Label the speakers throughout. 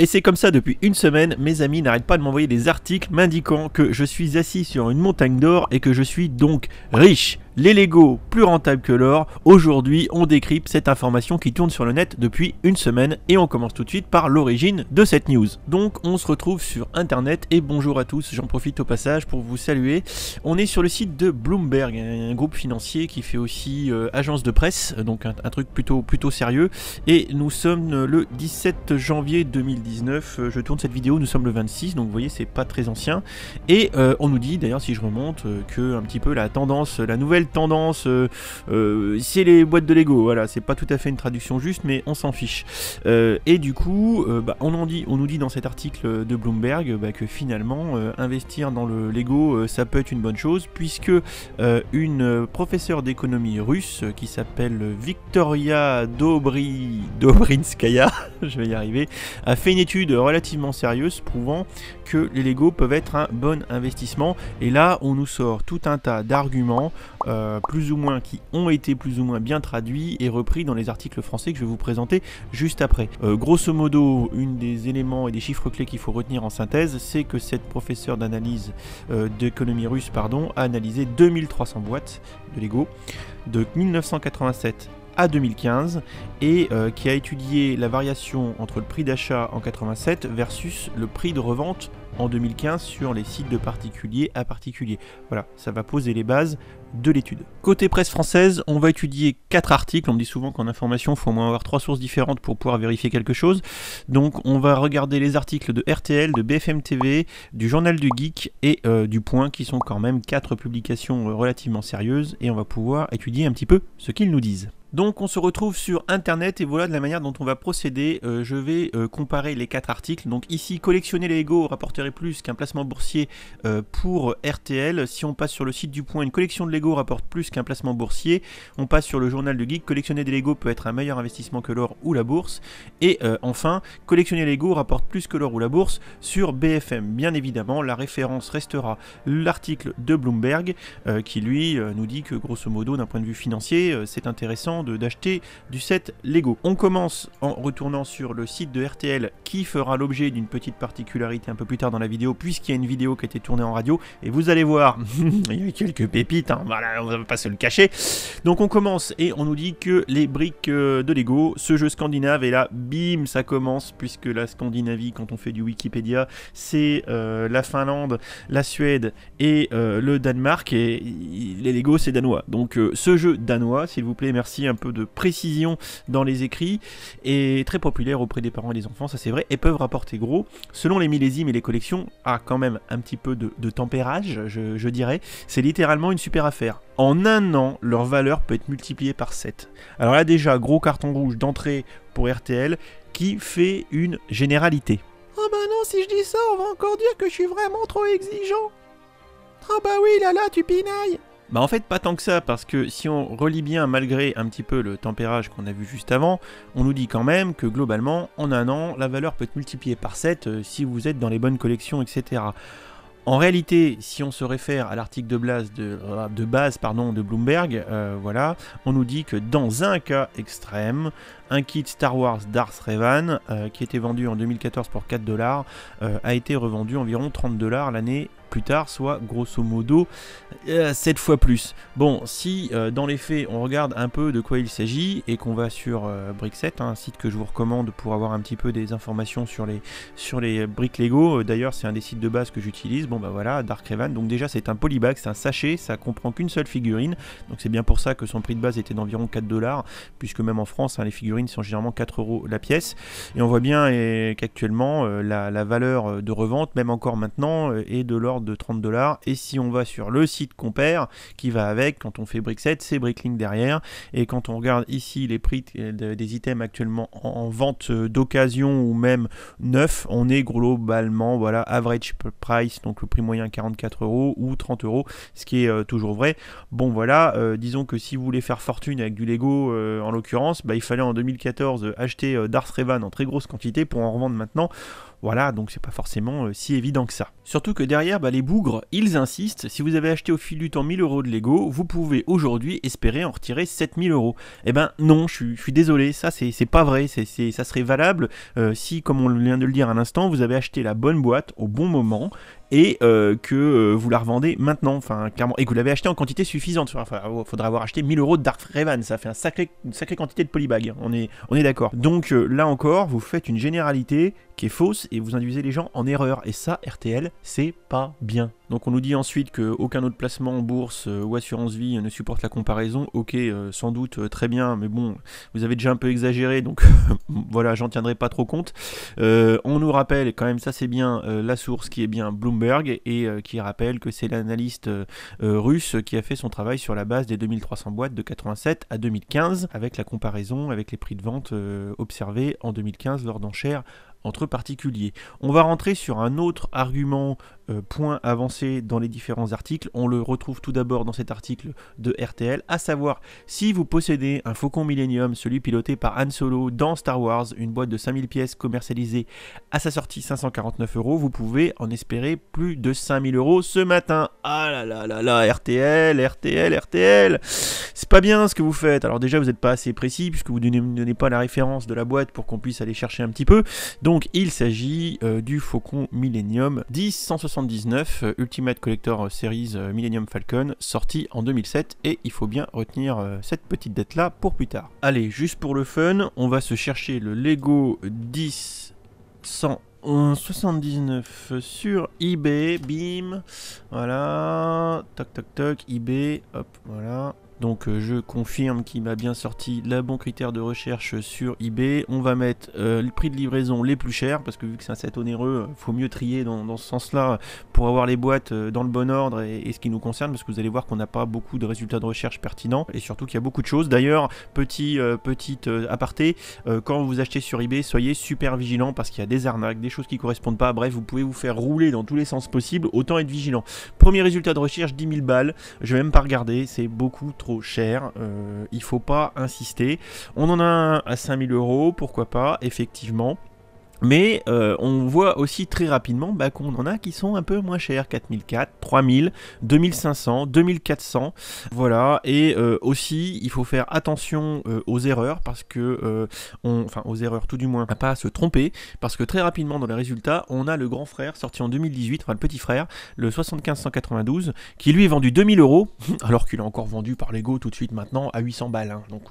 Speaker 1: Et c'est comme ça depuis une semaine, mes amis n'arrêtent pas de m'envoyer des articles m'indiquant que je suis assis sur une montagne d'or et que je suis donc riche. Les Lego plus rentables que l'or. Aujourd'hui, on décrypte cette information qui tourne sur le net depuis une semaine et on commence tout de suite par l'origine de cette news. Donc, on se retrouve sur internet et bonjour à tous, j'en profite au passage pour vous saluer. On est sur le site de Bloomberg, un groupe financier qui fait aussi agence de presse, donc un truc plutôt sérieux. Et nous sommes le 17 janvier 2019, je tourne cette vidéo, nous sommes le 26, donc vous voyez, c'est pas très ancien. Et on nous dit, d'ailleurs, si je remonte, que un petit peu la tendance, la nouvelle tendance, c'est les boîtes de Lego. Voilà, c'est pas tout à fait une traduction juste, mais on s'en fiche. Et du coup, on nous dit dans cet article de Bloomberg que finalement, investir dans le Lego, ça peut être une bonne chose, puisque une professeure d'économie russe qui s'appelle Victoria Dobrinskaya, je vais y arriver, a fait une étude relativement sérieuse prouvant que les Lego peuvent être un bon investissement. Et là, on nous sort tout un tas d'arguments plus ou moins qui ont été plus ou moins bien traduits et repris dans les articles français que je vais vous présenter juste après. Grosso modo, une des éléments et des chiffres clés qu'il faut retenir en synthèse, c'est que cette professeure d'analyse d'économie russe a analysé 2300 boîtes de Lego de 1987 à 2015 et qui a étudié la variation entre le prix d'achat en 87 versus le prix de revente en 2015 sur les sites de particulier à particulier. Voilà, ça va poser les bases de l'étude. Côté presse française, on va étudier 4 articles. On me dit souvent qu'en information, il faut au moins avoir 3 sources différentes pour pouvoir vérifier quelque chose. Donc on va regarder les articles de RTL, de BFM TV, du Journal du Geek et du Point, qui sont quand même 4 publications relativement sérieuses, et on va pouvoir étudier un petit peu ce qu'ils nous disent. Donc on se retrouve sur internet et voilà de la manière dont on va procéder. Je vais comparer les 4 articles. Donc ici, collectionner les Lego rapporterait plus qu'un placement boursier pour RTL. Si on passe sur le site du Point, une collection de Lego rapporte plus qu'un placement boursier. On passe sur le Journal du Geek, collectionner des Lego peut être un meilleur investissement que l'or ou la bourse. Et enfin, collectionner les Lego rapporte plus que l'or ou la bourse sur BFM. Bien évidemment, la référence restera l'article de Bloomberg qui lui nous dit que grosso modo, d'un point de vue financier, c'est intéressant d'acheter du set Lego. On commence en retournant sur le site de RTL qui fera l'objet d'une petite particularité un peu plus tard dans la vidéo, puisqu'il y a une vidéo qui a été tournée en radio et vous allez voir, il y a quelques pépites, hein, voilà, on va pas se le cacher. Donc on commence et on nous dit que les briques de Lego, ce jeu scandinave, et là bim, ça commence, puisque la Scandinavie, quand on fait du Wikipédia, c'est la Finlande, la Suède et le Danemark, et les Lego c'est danois. Donc ce jeu danois, s'il vous plaît, merci, un peu de précision dans les écrits, et très populaire auprès des parents et des enfants, ça c'est vrai, et peuvent rapporter gros. Selon les millésimes et les collections, quand même un petit peu de tempérage, je dirais, c'est littéralement une super affaire. En un an, leur valeur peut être multipliée par 7. Alors là déjà, gros carton rouge d'entrée pour RTL, qui fait une généralité. Oh bah non, si je dis ça, on va encore dire que je suis vraiment trop exigeant. Ah bah oui, là tu pinailles. Bah en fait pas tant que ça, parce que si on relit bien, malgré un petit peu le tempérage qu'on a vu juste avant, on nous dit quand même que globalement, en un an, la valeur peut être multipliée par 7 si vous êtes dans les bonnes collections, etc. En réalité, si on se réfère à l'article de base de Bloomberg, voilà, on nous dit que dans un cas extrême, un kit Star Wars Darth Revan, qui était vendu en 2014 pour 4 $, a été revendu environ 30 $ l'année plus tard, soit grosso modo 7 fois plus. Bon, si dans les faits on regarde un peu de quoi il s'agit et qu'on va sur Brickset, un site que je vous recommande pour avoir un petit peu des informations sur les briques Lego, d'ailleurs c'est un des sites de base que j'utilise. Bon bah voilà, Darth Revan, donc déjà c'est un polybag, c'est un sachet, ça comprend qu'une seule figurine, donc c'est bien pour ça que son prix de base était d'environ 4 $, puisque même en France, les figurines sont généralement 4 € la pièce, et on voit bien qu'actuellement la valeur de revente, même encore maintenant, est de l'ordre de 30 $, et si on va sur le site Compare qui va avec, quand on fait Brickset, c'est Bricklink derrière, et quand on regarde ici les prix des items actuellement en vente d'occasion ou même neuf, on est globalement, voilà, average price, donc le prix moyen 44 € ou 30 €, ce qui est toujours vrai. Bon voilà, disons que si vous voulez faire fortune avec du Lego en l'occurrence, il fallait en 2014 acheter Darth Revan en très grosse quantité pour en revendre maintenant. Voilà, donc c'est pas forcément si évident que ça. Surtout que derrière, les bougres, ils insistent, si vous avez acheté au fil du temps 1000 € de Lego, vous pouvez aujourd'hui espérer en retirer 7000 €. Eh ben non, je suis désolé, ça c'est pas vrai, ça serait valable si, comme on vient de le dire à l'instant, vous avez acheté la bonne boîte au bon moment, et que vous la revendez maintenant, enfin clairement, et que vous l'avez acheté en quantité suffisante. Enfin, faudra avoir acheté 1000 € de Dark Raven, ça fait une sacrée quantité de polybag, on est d'accord. Donc là encore, vous faites une généralité qui est fausse et vous induisez les gens en erreur, et ça, RTL, c'est pas bien. Donc on nous dit ensuite qu'aucun autre placement en bourse ou assurance vie ne supporte la comparaison. Ok, sans doute, très bien, mais bon, vous avez déjà un peu exagéré, donc voilà, j'en tiendrai pas trop compte. On nous rappelle, et quand même ça c'est bien, la source qui est bien Bloomberg, et qui rappelle que c'est l'analyste russe qui a fait son travail sur la base des 2300 boîtes de 87 à 2015, avec la comparaison avec les prix de vente observés en 2015 lors d'enchères entre particuliers. On va rentrer sur un autre argument, point avancé dans les différents articles. On le retrouve tout d'abord dans cet article de RTL, à savoir, si vous possédez un Faucon Millennium, celui piloté par Han Solo dans Star Wars, une boîte de 5000 pièces commercialisée à sa sortie 549 €, vous pouvez en espérer plus de 5000 € ce matin. Ah là là là là, RTL, c'est pas bien ce que vous faites. Alors déjà, vous n'êtes pas assez précis, puisque vous ne donnez pas la référence de la boîte pour qu'on puisse aller chercher un petit peu. Donc il s'agit du Faucon Millennium 10179 Ultimate Collector Series Millennium Falcon, sorti en 2007, et il faut bien retenir cette petite date là pour plus tard. Allez, juste pour le fun, on va se chercher le Lego 10179 sur eBay, bim, voilà, toc toc toc, eBay, hop, voilà. Donc je confirme qu'il m'a bien sorti la bon critère de recherche sur eBay. On va mettre le prix de livraison les plus chers, parce que vu que c'est un set onéreux, il faut mieux trier dans ce sens-là pour avoir les boîtes dans le bon ordre et ce qui nous concerne, parce que vous allez voir qu'on n'a pas beaucoup de résultats de recherche pertinents, et surtout qu'il y a beaucoup de choses. D'ailleurs, petite aparté, quand vous achetez sur eBay, soyez super vigilant, parce qu'il y a des arnaques, des choses qui ne correspondent pas, bref, vous pouvez vous faire rouler dans tous les sens possibles, autant être vigilant. Premier résultat de recherche, 10 000 balles, je vais même pas regarder, c'est beaucoup trop cher, il faut pas insister. On en a un à 5000 €, pourquoi pas, effectivement. Mais on voit aussi très rapidement qu'on en a qui sont un peu moins chers, 4004, 3000, 2500, 2400, voilà. Et aussi, il faut faire attention aux erreurs, parce que, aux erreurs tout du moins, à pas se tromper, parce que très rapidement dans les résultats, on a le grand frère sorti en 2018, enfin le petit frère, le 75192, qui lui est vendu 2000 €, alors qu'il est encore vendu par Lego tout de suite maintenant à 800 balles, hein, donc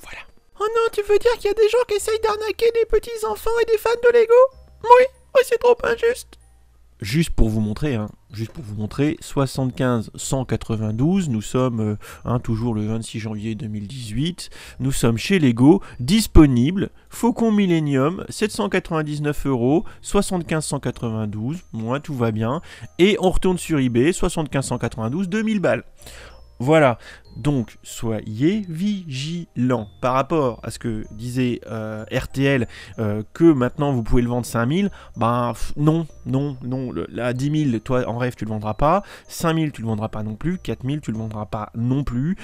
Speaker 1: voilà. Oh non, tu veux dire qu'il y a des gens qui essayent d'arnaquer des petits enfants et des fans de Lego? Oui, c'est trop injuste. Juste pour vous montrer, 75 192, nous sommes toujours le 26 janvier 2018, nous sommes chez Lego, disponible, Faucon Millennium, 799 €, 75 192, moi tout va bien, et on retourne sur eBay, 75 192, 2000 balles. Voilà, donc soyez vigilants par rapport à ce que disait RTL, que maintenant vous pouvez le vendre 5000, non, là 10 000, toi en rêve tu le vendras pas, 5000 tu le vendras pas non plus, 4000 tu le vendras pas non plus,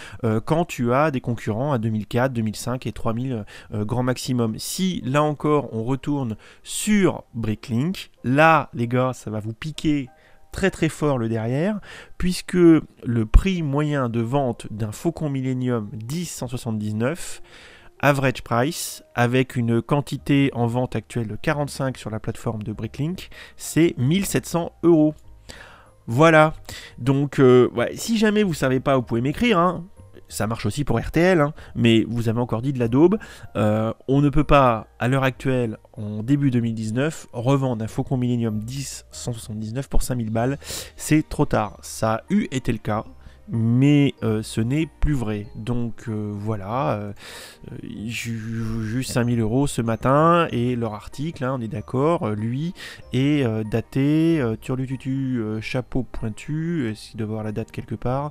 Speaker 1: quand tu as des concurrents à 2004, 2005 et 3000 grand maximum. Si là encore on retourne sur Bricklink, là les gars ça va vous piquer très très fort le derrière, puisque le prix moyen de vente d'un Faucon Millennium 10179, average price, avec une quantité en vente actuelle de 45 sur la plateforme de Bricklink, c'est 1700 €. Voilà, donc si jamais vous savez pas, vous pouvez m'écrire, ça marche aussi pour RTL, mais vous avez encore dit de la daube. On ne peut pas, à l'heure actuelle, en début 2019, revendre un Faucon Millennium 10179 pour 5000 balles. C'est trop tard. Ça a eu été le cas, mais ce n'est plus vrai. Donc voilà, juste 5000 € ce matin, et leur article, on est d'accord, lui est daté, turlututu, chapeau pointu, est-ce qu'il doit avoir la date quelque part,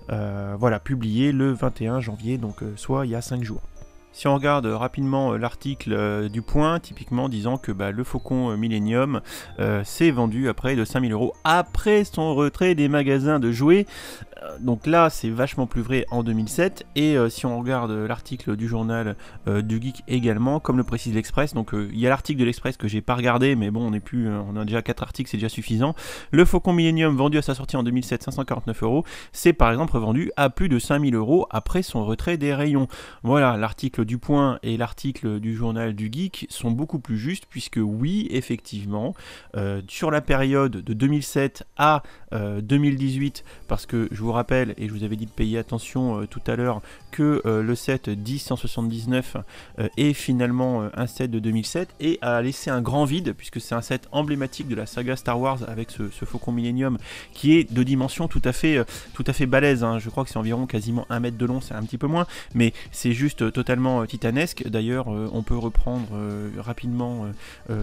Speaker 1: voilà, publié le 21 janvier, donc soit il y a 5 jours. Si on regarde rapidement l'article du Point, typiquement disant que le Faucon Millennium s'est vendu à près de 5000 € après son retrait des magasins de jouets, Donc là, c'est vachement plus vrai en 2007. Et si on regarde l'article du journal du Geek également, comme le précise l'Express, donc il y a l'article de l'Express que j'ai pas regardé, mais bon, on a déjà 4 articles, c'est déjà suffisant. Le Faucon Millennium vendu à sa sortie en 2007, 549 €, c'est par exemple vendu à plus de 5000 € après son retrait des rayons. Voilà, l'article du Point et l'article du journal du Geek sont beaucoup plus justes, puisque oui, effectivement, sur la période de 2007 à 2018, parce que je vous rappelle, et je vous avais dit de payer attention tout à l'heure, que le set 10-179 est finalement un set de 2007 et a laissé un grand vide, puisque c'est un set emblématique de la saga Star Wars avec ce Faucon Millennium qui est de dimension tout à fait balèze, hein. Je crois que c'est environ quasiment 1 mètre de long, c'est un petit peu moins, mais c'est juste totalement titanesque. D'ailleurs, on peut reprendre rapidement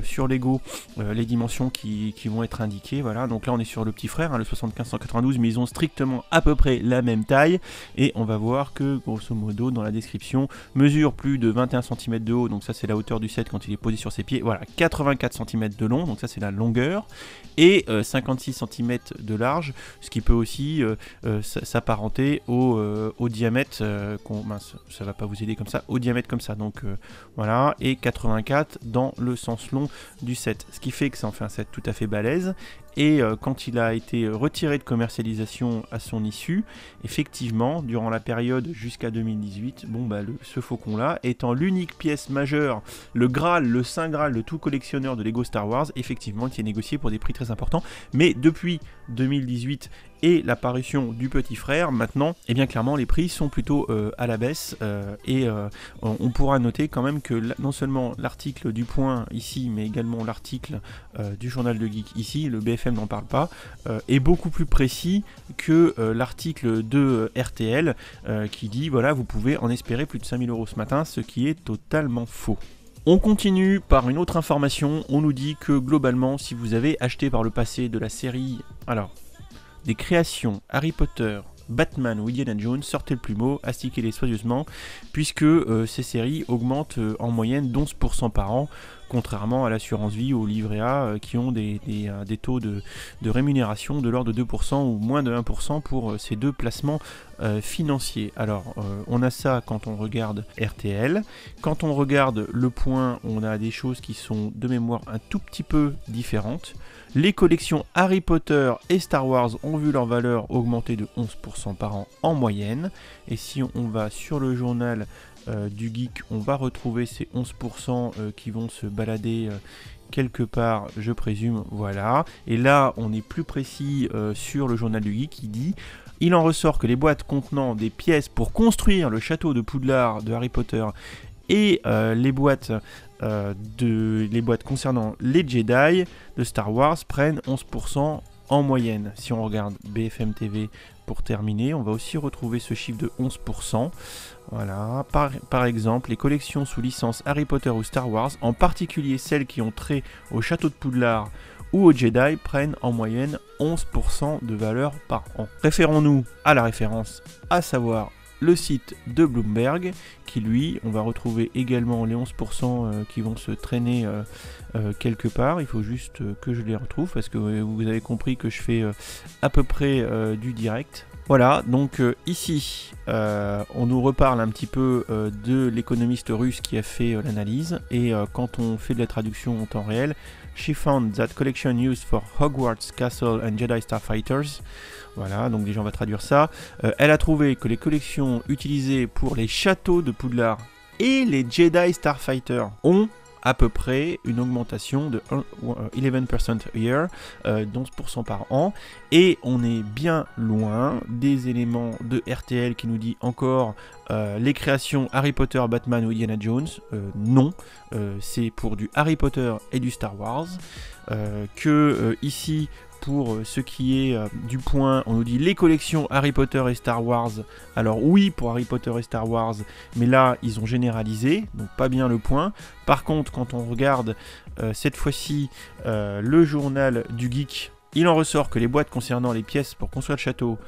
Speaker 1: sur Lego les dimensions qui vont être indiquées. Voilà, donc là on est sur le petit frère, hein, le 75-192, mais ils ont strictement à peu près la même taille, et on va voir que grosso modo dans la description, mesure plus de 21 cm de haut, donc ça c'est la hauteur du set quand il est posé sur ses pieds, voilà, 84 cm de long, donc ça c'est la longueur, et 56 cm de large, ce qui peut aussi s'apparenter au diamètre, mince, ça va pas vous aider comme ça, au diamètre comme ça, donc voilà, et 84 dans le sens long du set, ce qui fait que ça en fait un set tout à fait balèze. Et quand il a été retiré de commercialisation à son issue, effectivement, durant la période jusqu'à 2018, ce faucon-là, étant l'unique pièce majeure, le Graal, le Saint Graal de tout collectionneur de Lego Star Wars, effectivement, il est négocié pour des prix très importants. Mais depuis 2018 et l'apparition du petit frère, maintenant, eh bien clairement, les prix sont plutôt à la baisse. On pourra noter quand même que non seulement l'article du Point ici, mais également l'article du journal de Geek ici, le BFM n'en parle pas, est beaucoup plus précis que l'article de RTL qui dit, voilà, vous pouvez en espérer plus de 5000 € ce matin, ce qui est totalement faux. On continue par une autre information, on nous dit que globalement, si vous avez acheté par le passé de la série, alors, des créations Harry Potter, Batman ou Indiana Jones, sortez le plumeau, astiquez-les soigneusement, puisque ces séries augmentent en moyenne d'11% par an, contrairement à l'assurance vie ou au livret A qui ont des taux de rémunération de l'ordre de 2% ou moins de 1% pour ces deux placements financiers. Alors, on a ça quand on regarde RTL. Quand on regarde Le Point, on a des choses qui sont de mémoire un tout petit peu différentes. Les collections Harry Potter et Star Wars ont vu leur valeur augmenter de 11% par an en moyenne. Et si on va sur le journal du Geek, on va retrouver ces 11% qui vont se balader quelque part, je présume, voilà. Et là, on est plus précis sur le journal du Geek qui dit: il en ressort que les boîtes contenant des pièces pour construire le château de Poudlard de Harry Potter et les boîtes concernant les Jedi de Star Wars prennent 11% en moyenne. Si on regarde BFM TV pour terminer, on va aussi retrouver ce chiffre de 11%. Voilà. Par exemple, les collections sous licence Harry Potter ou Star Wars, en particulier celles qui ont trait au château de Poudlard ou aux Jedi, prennent en moyenne 11% de valeur par an. Référons-nous à la référence, à savoir le site de Bloomberg, qui lui, on va retrouver également les 11% qui vont se traîner quelque part. Il faut juste que je les retrouve, parce que vous avez compris que je fais à peu près du direct. Voilà, donc ici, on nous reparle un petit peu de l'économiste russe qui a fait l'analyse, et quand on fait de la traduction en temps réel, she found that collection used for Hogwarts Castle and Jedi Starfighters. Voilà, donc déjà on va traduire ça. Elle a trouvé que les collections utilisées pour les châteaux de Poudlard et les Jedi Starfighters ont à peu près une augmentation de 11% a year, 11% par an, et on est bien loin des éléments de RTL qui nous dit encore les créations Harry Potter, Batman ou Indiana Jones. Non, c'est pour du Harry Potter et du Star Wars, ici, pour ce qui est du Point, on nous dit les collections Harry Potter et Star Wars. Alors oui, pour Harry Potter et Star Wars, mais là, ils ont généralisé, donc pas bien le Point. Par contre, quand on regarde cette fois-ci le journal du Geek, il en ressort que les boîtes concernant les pièces pour construire le château,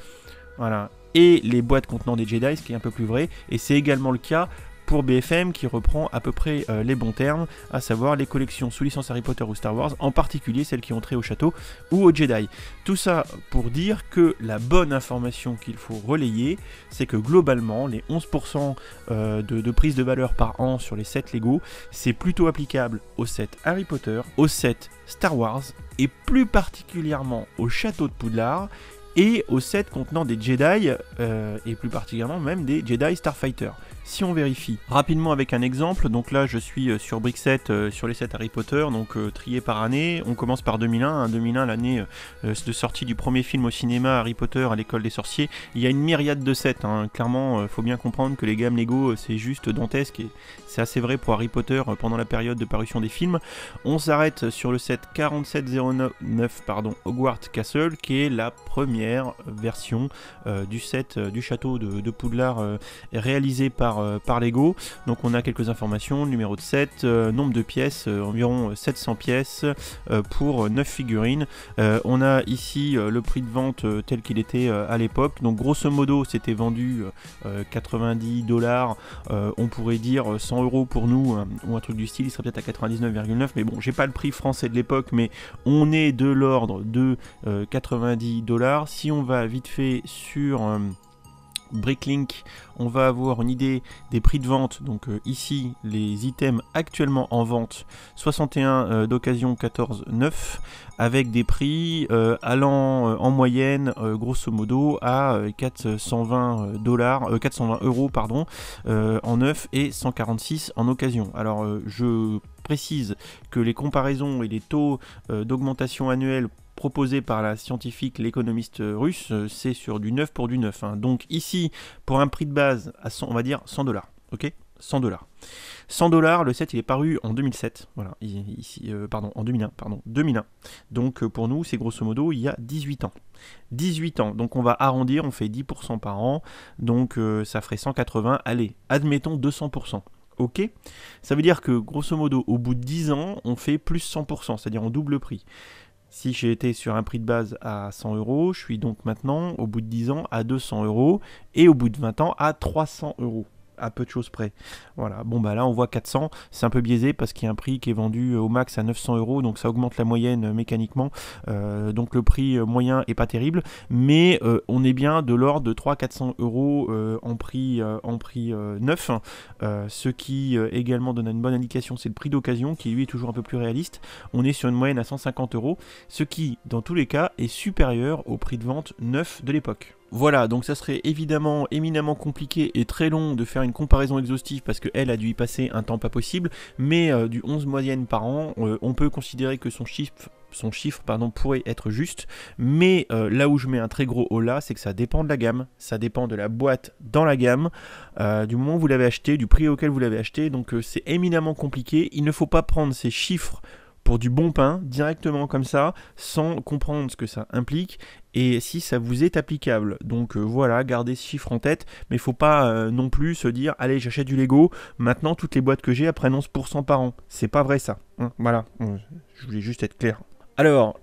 Speaker 1: voilà, et les boîtes contenant des Jedi, ce qui est un peu plus vrai, et c'est également le cas pour BFM qui reprend à peu près les bons termes, à savoir les collections sous licence Harry Potter ou Star Wars, en particulier celles qui ont trait au château ou au Jedi. Tout ça pour dire que la bonne information qu'il faut relayer, c'est que globalement, les 11% de prise de valeur par an sur les sets Lego, c'est plutôt applicable aux sets Harry Potter, aux sets Star Wars, et plus particulièrement au château de Poudlard, et aux sets contenant des Jedi, et plus particulièrement même des Jedi Starfighter. Si on vérifie rapidement avec un exemple, donc là je suis sur Brickset, sur les sets Harry Potter, donc triés par année. On commence par 2001, 2001 l'année de sortie du premier film au cinéma, Harry Potter à l'école des sorciers. Il y a une myriade de sets, clairement faut bien comprendre que les gammes Lego c'est juste dantesque, et c'est assez vrai pour Harry Potter pendant la période de parution des films. On s'arrête sur le set 4709, Hogwarts Castle, qui est la première version du set du château de Poudlard réalisé par Lego. Donc on a quelques informations, numéro de set, nombre de pièces, environ 700 pièces pour 9 figurines. On a ici le prix de vente tel qu'il était à l'époque. Donc grosso modo c'était vendu 90$, on pourrait dire 100€ pour nous, ou un truc du style, il serait peut-être à 99,9, mais bon, j'ai pas le prix français de l'époque, mais on est de l'ordre de 90$. Si on va vite fait sur Bricklink, on va avoir une idée des prix de vente. Donc ici les items actuellement en vente, 61 d'occasion, 14,9, avec des prix allant en moyenne grosso modo à 420 euros en neuf, et 146 en occasion. Alors je précise que les comparaisons et les taux d'augmentation annuelle proposé par la scientifique, l'économiste russe, c'est sur du 9 pour du 9. Donc ici, pour un prix de base, à 100, on va dire 100$. Ok, 100$. 100$, le set il est paru en 2007. Voilà, en 2001. Donc pour nous, c'est grosso modo il y a 18 ans. 18 ans, donc on va arrondir, on fait 10% par an. Donc ça ferait 180. Allez, admettons 200%. Ok, ça veut dire que grosso modo, au bout de 10 ans, on fait plus 100%, c'est-à-dire en double prix. Si j'ai été sur un prix de base à 100€, je suis donc maintenant, au bout de 10 ans, à 200€, et au bout de 20 ans, à 300€. À peu de choses près. Voilà, bon bah là on voit 400, c'est un peu biaisé parce qu'il y a un prix qui est vendu au max à 900€, donc ça augmente la moyenne mécaniquement, donc le prix moyen est pas terrible, mais on est bien de l'ordre de 300-400€ en prix neuf, ce qui également donne une bonne indication, c'est le prix d'occasion qui lui est toujours un peu plus réaliste. On est sur une moyenne à 150€, ce qui dans tous les cas est supérieur au prix de vente neuf de l'époque. Voilà, donc ça serait évidemment éminemment compliqué et très long de faire une comparaison exhaustive parce qu'elle a dû y passer un temps pas possible, mais du 11 moyenne par an, on peut considérer que son chiffre pourrait être juste, mais là où je mets un très gros haut là, c'est que ça dépend de la gamme, ça dépend de la boîte dans la gamme, du moment où vous l'avez acheté, du prix auquel vous l'avez acheté, donc c'est éminemment compliqué. Il ne faut pas prendre ces chiffres pour du bon pain, directement comme ça, sans comprendre ce que ça implique, et si ça vous est applicable. Donc voilà, gardez ce chiffre en tête, mais il ne faut pas non plus se dire, allez j'achète du Lego, maintenant toutes les boîtes que j'ai prennent 11% par an. C'est pas vrai ça, voilà, je voulais juste être clair. Alors,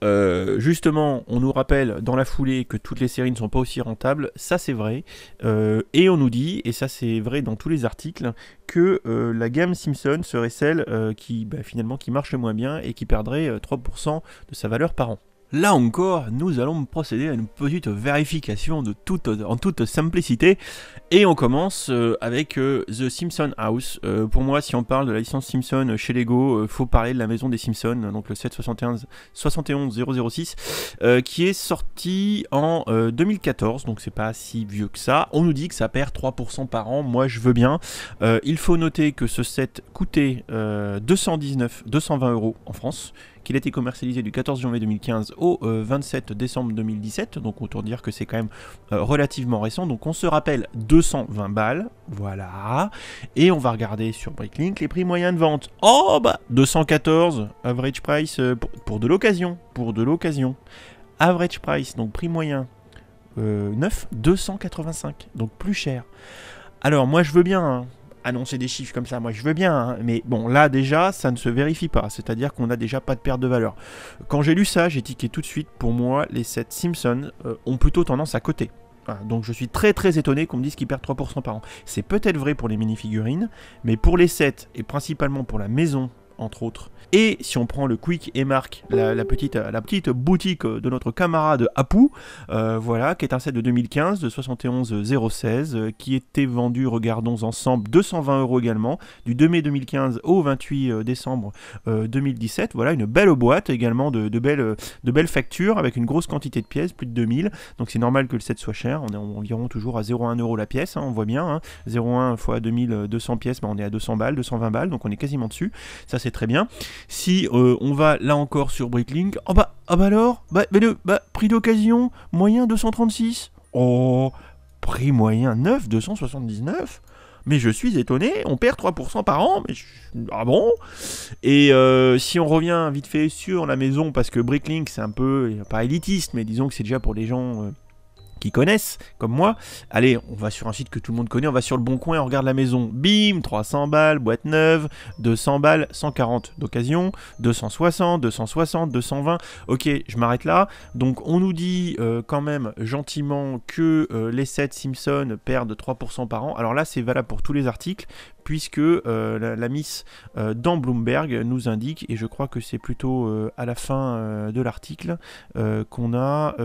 Speaker 1: justement, on nous rappelle dans la foulée que toutes les séries ne sont pas aussi rentables, ça c'est vrai, et on nous dit, et ça c'est vrai dans tous les articles, que la gamme Simpson serait celle qui marche le moins bien et qui perdrait 3% de sa valeur par an. Là encore, nous allons procéder à une petite vérification en toute simplicité, et on commence avec The Simpson House. Pour moi, si on parle de la licence Simpson chez Lego, faut parler de la maison des Simpsons, donc le 711-006, qui est sorti en 2014, donc c'est pas si vieux que ça. On nous dit que ça perd 3% par an, moi je veux bien. Il faut noter que ce set coûtait 220€ en France, qu'il a été commercialisé du 14 janvier 2015 au 27 décembre 2017, donc autant dire que c'est quand même relativement récent. Donc on se rappelle 220 balles, voilà, et on va regarder sur Bricklink les prix moyens de vente. Oh bah 214 average price pour de l'occasion, average price, donc prix moyen neuf, 285, donc plus cher. Alors moi je veux bien annoncer des chiffres comme ça, moi je veux bien, mais bon là déjà ça ne se vérifie pas, c'est-à-dire qu'on n'a déjà pas de perte de valeur. Quand j'ai lu ça, j'ai tiqué tout de suite, pour moi les sets Simpson ont plutôt tendance à coter. Voilà, donc je suis très très étonné qu'on me dise qu'ils perdent 3% par an. C'est peut-être vrai pour les minifigurines, mais pour les sets, et principalement pour la maison, entre autres. Et si on prend le Quick et Mark, la petite boutique de notre camarade Apu, voilà, qui est un set de 2015, de 71 016, qui était vendu, regardons ensemble, 220 € également, du 2 mai 2015 au 28 décembre 2017. Voilà, une belle boîte également, de belles factures, avec une grosse quantité de pièces, plus de 2000. Donc c'est normal que le set soit cher, on est environ toujours à 0,1 € la pièce, hein, on voit bien, hein, 0,1 fois 2200 pièces, on est à 200 balles, 220 balles, donc on est quasiment dessus, ça c'est très bien. Si on va là encore sur Bricklink, prix d'occasion, moyen 236. Oh, prix moyen 9, 279. Mais je suis étonné, on perd 3% par an, mais ah bon? Et si on revient vite fait sur la maison, parce que Bricklink c'est un peu, pas élitiste, mais disons que c'est déjà pour les gens qui connaissent, comme moi. Allez, on va sur un site que tout le monde connaît, on va sur le Bon Coin et on regarde la maison. Bim, 300 balles, boîte neuve, 200 balles, 140 d'occasion, 260, 260, 220. Ok, je m'arrête là. Donc on nous dit quand même gentiment que les sets Simpson perdent 3% par an. Alors là, c'est valable pour tous les articles, puisque la Miss dans Bloomberg nous indique, et je crois que c'est plutôt à la fin de l'article, qu'on a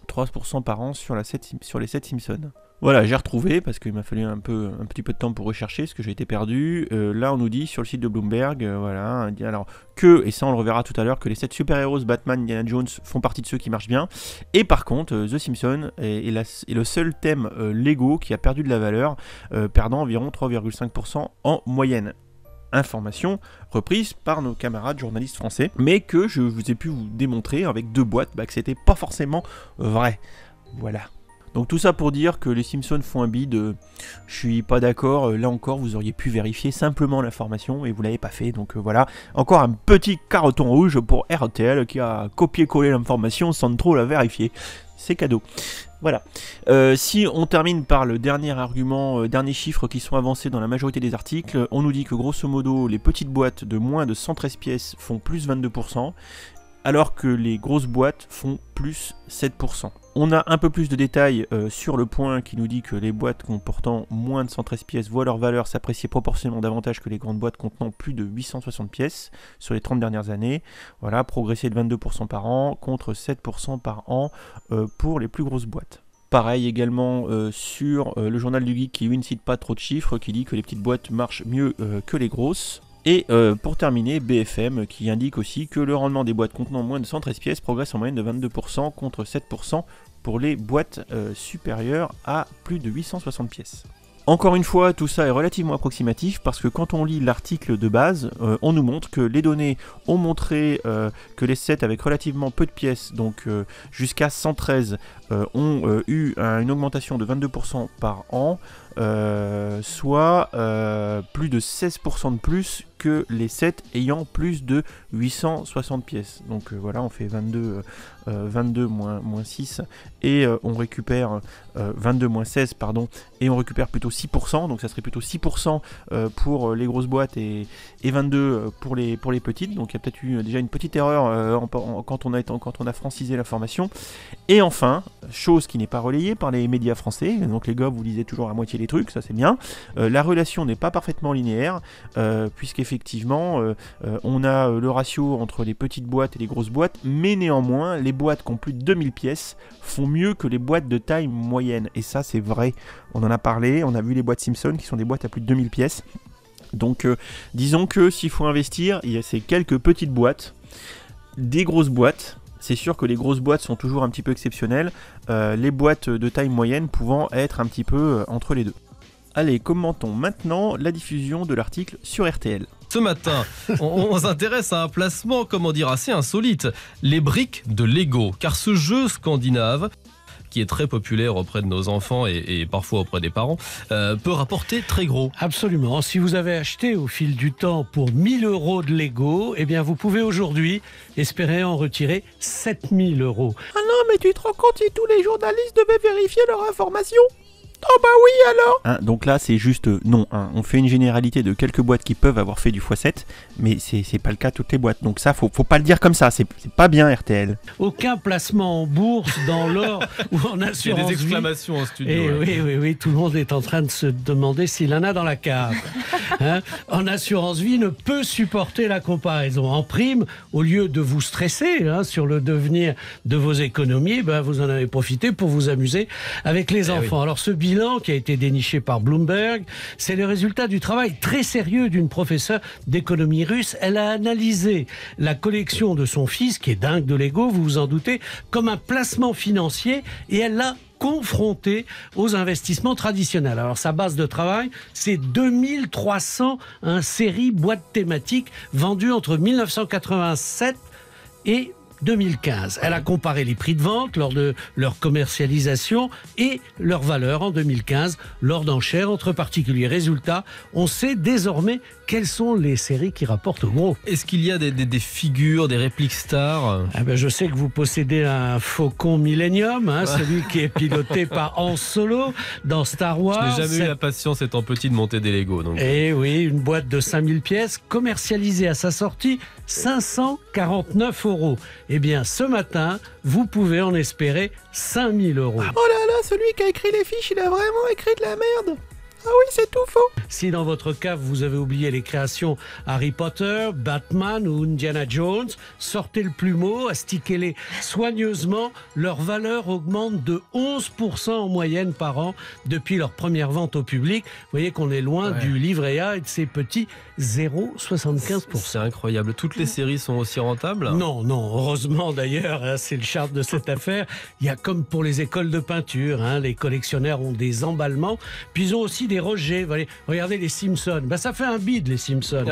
Speaker 1: 3% par an sur les 7 Simpsons. Voilà, j'ai retrouvé, parce qu'il m'a fallu un petit peu de temps pour rechercher, parce que j'ai été perdu. Là, on nous dit, sur le site de Bloomberg, voilà, alors que, et ça on le reverra tout à l'heure, que les 7 super-héros, Batman, Indiana Jones, font partie de ceux qui marchent bien. Et par contre, The Simpsons est le seul thème Lego qui a perdu de la valeur, perdant environ 3,5% en moyenne. Information reprise par nos camarades journalistes français, mais que je vous ai pu vous démontrer avec 2 boîtes que c'était pas forcément vrai. Voilà. Donc tout ça pour dire que les Simpsons font un bid, je suis pas d'accord, là encore vous auriez pu vérifier simplement l'information et vous l'avez pas fait, donc voilà, encore un petit carton rouge pour RTL qui a copié-collé l'information sans trop la vérifier. C'est cadeau. Voilà. Si on termine par le dernier argument, derniers chiffres qui sont avancés dans la majorité des articles, on nous dit que grosso modo les petites boîtes de moins de 113 pièces font plus 22%, alors que les grosses boîtes font plus 7%. On a un peu plus de détails sur le point qui nous dit que les boîtes comportant moins de 113 pièces voient leur valeur s'apprécier proportionnellement davantage que les grandes boîtes contenant plus de 860 pièces sur les 30 dernières années. Voilà, progresser de 22% par an contre 7% par an pour les plus grosses boîtes. Pareil également sur le journal du geek qui ne cite pas trop de chiffres, qui dit que les petites boîtes marchent mieux que les grosses. Et pour terminer, BFM qui indique aussi que le rendement des boîtes contenant moins de 113 pièces progresse en moyenne de 22% contre 7% pour les boîtes supérieures à plus de 860 pièces. Encore une fois, tout ça est relativement approximatif parce que quand on lit l'article de base, on nous montre que les données ont montré que les sets avec relativement peu de pièces, donc jusqu'à 113, ont eu une augmentation de 22% par an, soit plus de 16% de plus que les sets ayant plus de 860 pièces. Donc voilà, on fait 22 moins 6 et on récupère 22 moins 16 pardon, et on récupère plutôt 6%, donc ça serait plutôt 6% pour les grosses boîtes et 22 pour les petites. Donc il y a peut-être eu déjà une petite erreur quand on a francisé l'information. Et enfin, chose qui n'est pas relayée par les médias français, donc les gars vous lisez toujours à moitié les trucs, ça c'est bien, la relation n'est pas parfaitement linéaire, puisqu'effectivement on a le ratio entre les petites boîtes et les grosses boîtes, mais néanmoins les boîtes qui ont plus de 2000 pièces font mieux que les boîtes de taille moyenne, et ça c'est vrai, on en a parlé, on a vu les boîtes Simpson qui sont des boîtes à plus de 2000 pièces, donc disons que s'il faut investir, il y a ces quelques petites boîtes, des grosses boîtes. C'est sûr que les grosses boîtes sont toujours un petit peu exceptionnelles, les boîtes de taille moyenne pouvant être un petit peu entre les deux. Allez, commentons maintenant la diffusion de l'article sur RTL.
Speaker 2: Ce matin, on s'intéresse à un placement, comment dire, assez insolite, les briques de Lego, car ce jeu scandinave, qui est très populaire auprès de nos enfants et parfois auprès des parents, peut rapporter très gros.
Speaker 3: Absolument. Si vous avez acheté au fil du temps pour 1000 € de Lego, eh bien vous pouvez aujourd'hui espérer en retirer 7000 €.
Speaker 1: Ah non, mais tu te rends compte si tous les journalistes devaient vérifier leur information ? Oh bah oui alors. Donc là c'est juste non, on fait une généralité de quelques boîtes qui peuvent avoir fait du x7, mais c'est pas le cas de toutes les boîtes. Donc ça, faut pas le dire comme ça, c'est pas bien RTL.
Speaker 3: Aucun placement en bourse, dans l'or ou en assurance vie.
Speaker 2: Il y a des exclamations en studio.
Speaker 3: Et oui, tout le monde est en train de se demander s'il en a dans la cave. Hein, en assurance vie ne peut supporter la comparaison. En prime, au lieu de vous stresser sur le devenir de vos économies, vous en avez profité pour vous amuser avec les enfants. Alors ce bilan qui a été déniché par Bloomberg, c'est le résultat du travail très sérieux d'une professeure d'économie russe. Elle a analysé la collection de son fils, qui est dingue de Lego, vous vous en doutez, comme un placement financier, et elle l'a confronté aux investissements traditionnels. Alors sa base de travail, c'est 2300 séries boîtes thématiques vendues entre 1987 et 2015. Elle a comparé les prix de vente lors de leur commercialisation et leur valeur en 2015 lors d'enchères entre particuliers. Résultat, on sait désormais quelles sont les séries qui rapportent au gros.
Speaker 2: Est-ce qu'il y a des figures, des répliques stars ?
Speaker 3: Je sais que vous possédez un Faucon Millennium, celui qui est piloté par Han Solo dans Star Wars.
Speaker 2: Je n'ai jamais eu la patience étant petit de monter des Lego. Donc.
Speaker 3: Et oui, une boîte de 5000 pièces commercialisée à sa sortie 549 €. Eh bien, ce matin, vous pouvez en espérer 5000 €.
Speaker 1: Oh là là, celui qui a écrit les fiches, il a vraiment écrit de la merde. Ah oui, c'est tout faux.
Speaker 3: Si dans votre cave, vous avez oublié les créations Harry Potter, Batman ou Indiana Jones, sortez le plumeau, astiquez-les soigneusement. Leur valeur augmente de 11% en moyenne par an depuis leur première vente au public. Vous voyez qu'on est loin du livret A et de ses petits 0,75%.
Speaker 2: C'est incroyable. Toutes les séries sont aussi rentables ?
Speaker 3: Non, heureusement d'ailleurs, c'est le charme de cette affaire. Il y a comme pour les écoles de peinture, les collectionneurs ont des emballements, puis ils ont aussi des rejets. Regardez les Simpsons, ça fait un bide les Simpsons.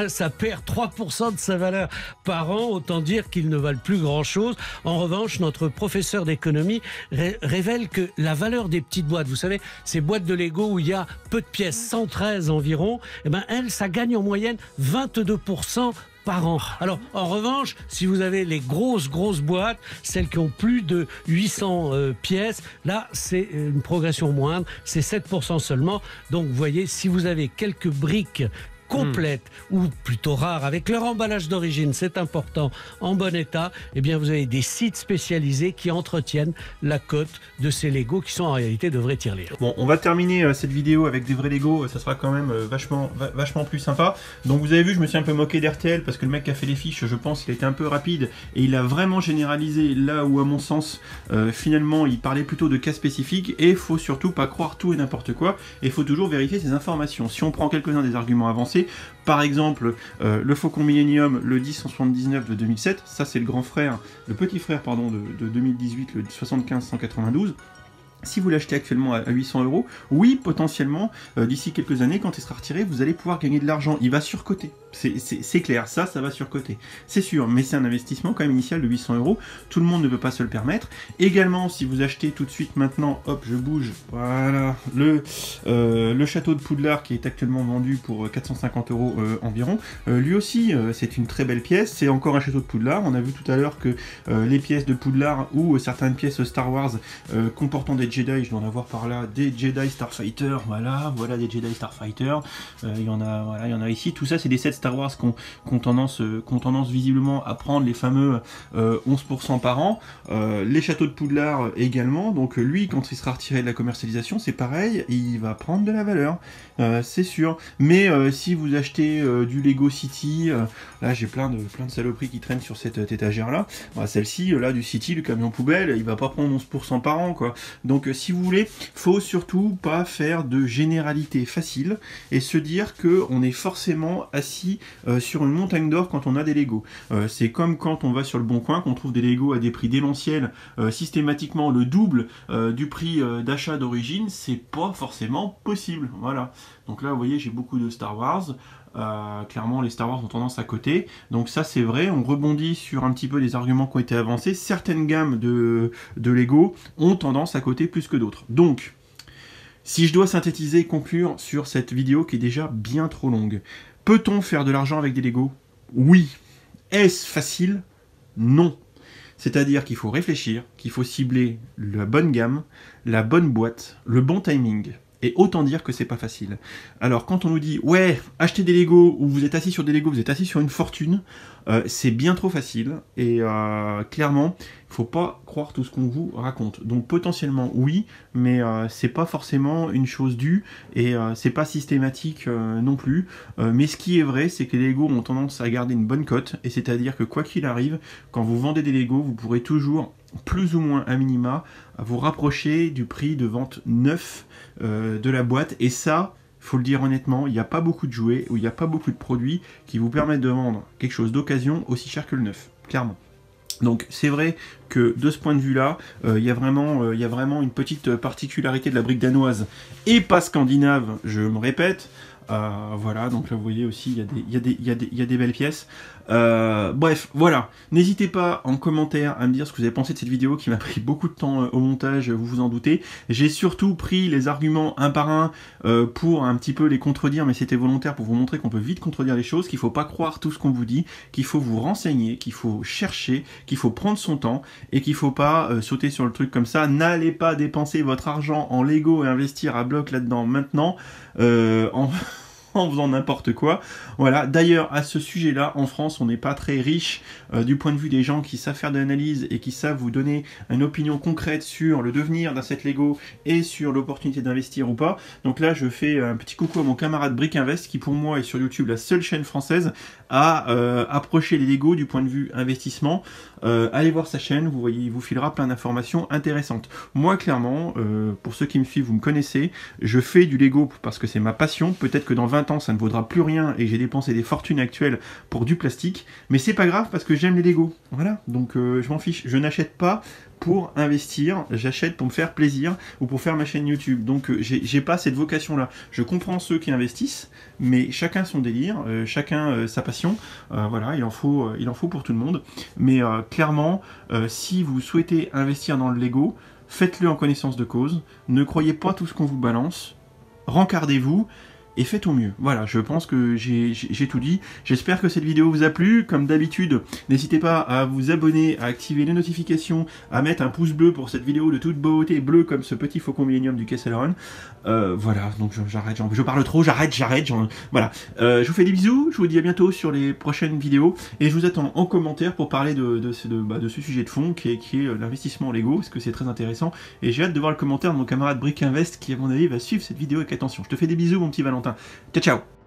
Speaker 3: Ça perd 3% de sa valeur par an, autant dire qu'ils ne valent plus grand-chose. En revanche, notre professeur d'économie révèle que la valeur des petites boîtes, vous savez, ces boîtes de Lego où il y a peu de pièces, 113 environ, ça gagne en moyenne 22% par an. Alors, en revanche, si vous avez les grosses boîtes, celles qui ont plus de 800 pièces, là, c'est une progression moindre, c'est 7% seulement. Donc, vous voyez, si vous avez quelques briques complètes ou plutôt rares avec leur emballage d'origine, c'est important, en bon état, eh bien vous avez des sites spécialisés qui entretiennent la cote de ces Lego qui sont en réalité de vrais tirelires.
Speaker 1: Bon, on va terminer cette vidéo avec des vrais Lego, ça sera quand même vachement plus sympa. Donc vous avez vu, je me suis un peu moqué d'RTL parce que le mec qui a fait les fiches, je pense qu'il a été un peu rapide et il a vraiment généralisé là où à mon sens finalement il parlait plutôt de cas spécifiques, et il faut surtout pas croire tout et n'importe quoi, et il faut toujours vérifier ses informations. Si on prend quelques-uns des arguments avancés, par exemple, le Faucon Millennium, le 1079 de 2007, ça c'est le petit frère de 2018, le 75192. Si vous l'achetez actuellement à 800 €, oui, potentiellement, d'ici quelques années, quand il sera retiré, vous allez pouvoir gagner de l'argent. Il va surcoter. C'est clair, ça va surcoter. C'est sûr, mais c'est un investissement quand même initial de 800 €. Tout le monde ne peut pas se le permettre. Également, si vous achetez tout de suite maintenant, hop, je bouge, voilà, le château de Poudlard qui est actuellement vendu pour 450 € environ, lui aussi, c'est une très belle pièce. C'est encore un château de Poudlard. On a vu tout à l'heure que les pièces de Poudlard ou certaines pièces Star Wars comportant des Jedi, je dois en avoir par là, des Jedi Starfighter, voilà des Jedi Starfighter, il y en a ici, tout ça c'est des sets Star Wars qui ont tendance visiblement à prendre les fameux 11% par an, les châteaux de Poudlard également, donc lui quand il sera retiré de la commercialisation, c'est pareil, il va prendre de la valeur, c'est sûr, mais si vous achetez du Lego City, là j'ai plein de saloperies qui traînent sur cette étagère là, celle-ci, là du City, le camion poubelle, il va pas prendre 11% par an quoi. Donc si vous voulez, faut surtout pas faire de généralité facile et se dire que on est forcément assis sur une montagne d'or quand on a des Lego. C'est comme quand on va sur le Bon Coin, qu'on trouve des Lego à des prix démentiels, systématiquement le double du prix d'achat d'origine, c'est pas forcément possible. Voilà. Donc là, vous voyez, j'ai beaucoup de Star Wars. Clairement les Star Wars ont tendance à coter, donc ça c'est vrai, on rebondit sur un petit peu des arguments qui ont été avancés. Certaines gammes de Lego ont tendance à coter plus que d'autres. Donc si je dois synthétiser et conclure sur cette vidéo qui est déjà bien trop longue, peut-on faire de l'argent avec des Lego? Oui. Est-ce facile? Non. C'est-à-dire qu'il faut réfléchir, qu'il faut cibler la bonne gamme, la bonne boîte, le bon timing. Et autant dire que c'est pas facile. Alors quand on nous dit ouais, achetez des Lego ou vous êtes assis sur des Lego, vous êtes assis sur une fortune, c'est bien trop facile. Et clairement, il faut pas croire tout ce qu'on vous raconte. Donc potentiellement oui, mais c'est pas forcément une chose due et c'est pas systématique non plus. Mais ce qui est vrai, c'est que les Lego ont tendance à garder une bonne cote, et c'est-à-dire que quoi qu'il arrive, quand vous vendez des Lego, vous pourrez toujours plus ou moins à minima vous rapprocher du prix de vente neuf de la boîte, et ça, faut le dire honnêtement, il n'y a pas beaucoup de jouets ou il n'y a pas beaucoup de produits qui vous permettent de vendre quelque chose d'occasion aussi cher que le neuf, clairement. Donc c'est vrai que de ce point de vue-là, il y a vraiment une petite particularité de la brique danoise et pas scandinave, je me répète. Voilà, donc là vous voyez aussi il y a des belles pièces. Bref, voilà, n'hésitez pas en commentaire à me dire ce que vous avez pensé de cette vidéo qui m'a pris beaucoup de temps au montage, vous vous en doutez. J'ai surtout pris les arguments un par un pour un petit peu les contredire, mais c'était volontaire pour vous montrer qu'on peut vite contredire les choses, qu'il faut pas croire tout ce qu'on vous dit, qu'il faut vous renseigner, qu'il faut chercher, qu'il faut prendre son temps et qu'il faut pas sauter sur le truc comme ça. N'allez pas dépenser votre argent en Lego et investir à bloc là-dedans maintenant en faisant n'importe quoi. Voilà, d'ailleurs à ce sujet-là, en France, on n'est pas très riche du point de vue des gens qui savent faire de l'analyse et qui savent vous donner une opinion concrète sur le devenir d'un set Lego et sur l'opportunité d'investir ou pas. Donc là, je fais un petit coucou à mon camarade Brick Invest, qui pour moi est sur YouTube la seule chaîne française à approcher les Lego du point de vue investissement. Allez voir sa chaîne, vous voyez, il vous filera plein d'informations intéressantes. Moi, clairement, pour ceux qui me suivent, vous me connaissez, je fais du Lego parce que c'est ma passion. Peut-être que dans 20 ans, ça ne vaudra plus rien et j'ai dépensé des fortunes actuelles pour du plastique, mais c'est pas grave parce que j'aime les Lego. Voilà, donc je m'en fiche. Je n'achète pas pour investir, j'achète pour me faire plaisir ou pour faire ma chaîne YouTube. Donc j'ai pas cette vocation-là. Je comprends ceux qui investissent, mais chacun son délire, chacun sa passion. Voilà, il en faut pour tout le monde. Mais clairement, si vous souhaitez investir dans le Lego, faites-le en connaissance de cause. Ne croyez pas tout ce qu'on vous balance. Rencardez-vous et faites au mieux. Voilà, je pense que j'ai tout dit. J'espère que cette vidéo vous a plu. Comme d'habitude, n'hésitez pas à vous abonner, à activer les notifications, à mettre un pouce bleu pour cette vidéo de toute beauté, bleu comme ce petit faucon Millennium du Kessel Run. Voilà, donc j'arrête, je parle trop, j'arrête. Voilà, je vous fais des bisous, je vous dis à bientôt sur les prochaines vidéos, et je vous attends en commentaire pour parler de ce sujet de fond qui est l'investissement Lego, parce que c'est très intéressant, et j'ai hâte de voir le commentaire de mon camarade Brick Invest qui, à mon avis, va suivre cette vidéo avec attention. Je te fais des bisous, mon petit Valentin. Ciao, ciao.